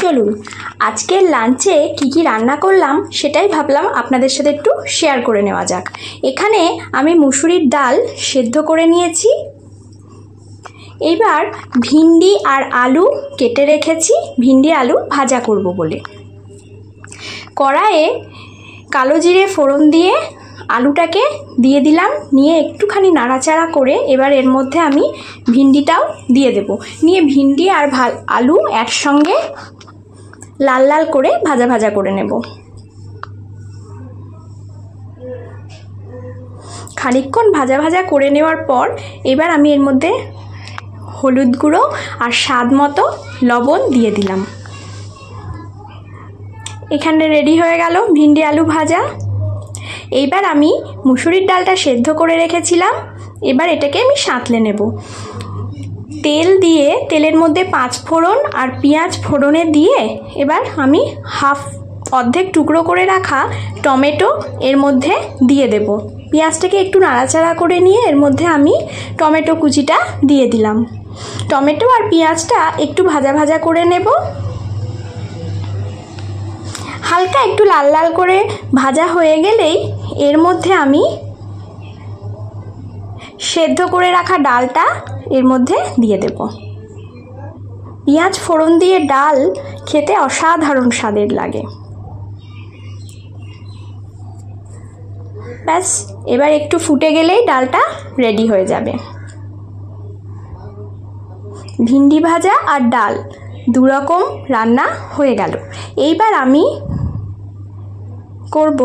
চলুন আজকের লাঞ্চে কি রান্না করলাম সেটাই ভাবলাম আপনাদের সাথে একটু শেয়ার করে নেওয়া যাক। এখানে আমি মুসুরির ডাল সেদ্ধ করে নিয়েছি। এবার ভিন্ডি আর আলু কেটে রেখেছি, ভিন্ডি আলু ভাজা করব বলে। কড়াইয়ে কালো জিরে ফোড়ন দিয়ে আলুটাকে দিয়ে দিলাম, নিয়ে একটুখানি নাড়াচাড়া করে এবার এর মধ্যে আমি ভিন্ডিটাও দিয়ে দেব। নিয়ে ভিন্ডি আর আলু একসঙ্গে লাল লাল করে ভাজা ভাজা করে নেব। খানিকক্ষণ ভাজা ভাজা করে নেওয়ার পর এবার আমি এর মধ্যে হলুদ গুঁড়ো আর স্বাদ মতো লবণ দিয়ে দিলাম। এখানে রেডি হয়ে গেল ভিন্ডি আলু ভাজা। এইবার আমি মুসুরির ডালটা সেদ্ধ করে রেখেছিলাম, এবার এটাকে আমি সাঁতলে নেব। তেল দিয়ে তেলের মধ্যে 5 ফোড়ন আর পেঁয়াজ ফোড়নে দিয়ে এবার আমি অর্ধেক টুকরো করে রাখা টমেটো এর মধ্যে দিয়ে দেব। পেঁয়াজটাকে একটু নাড়াচাড়া করে নিয়ে এর মধ্যে আমি টমেটো কুচিটা দিয়ে দিলাম। টমেটো আর পেঁয়াজটা একটু ভাজা ভাজা করে নেব। হালকা একটু লাল লাল করে ভাজা হয়ে গেলেই এর মধ্যে আমি সেদ্ধ করে রাখা ডালটা এর মধ্যে দিয়ে দেব। পেঁয়াজ ফোড়ন দিয়ে ডাল খেতে অসাধারণ স্বাদের লাগে। ব্যাস, এবার একটু ফুটে গেলেই ডালটা রেডি হয়ে যাবে। ভিন্ডি ভাজা আর ডাল দুরকম রান্না হয়ে গেল। এইবার আমি করব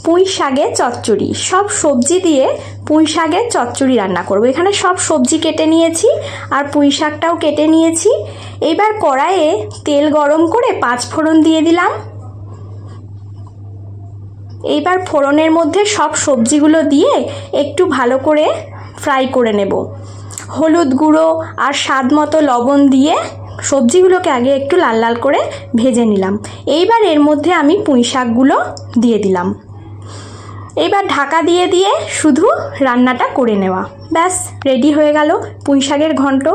পুঁই শাকের চচ্চড়ি। সব সবজি দিয়ে পুঁই শাকের চচ্চড়ি রান্না করব। এখানে সব সবজি কেটে নিয়েছি আর পুঁই শাকটাও কেটে নিয়েছি। এইবার কড়াইয়ে তেল গরম করে 5 ফোড়ন দিয়ে দিলাম। এইবার ফোড়নের মধ্যে সব সবজিগুলো দিয়ে একটু ভালো করে ফ্রাই করে নেব। হলুদ গুঁড়ো আর স্বাদ মতো লবণ দিয়ে সবজিগুলোকে আগে একটু লাল লাল করে ভেজে নিলাম। এইবার এর মধ্যে আমি পুঁই শাকগুলো দিয়ে দিলাম। এইবার ঢাকা দিয়ে দিয়ে শুধু রান্নাটা করে নেওয়া। ব্যাস, রেডি হয়ে গেল পুঁই শাকের ঘন্ট।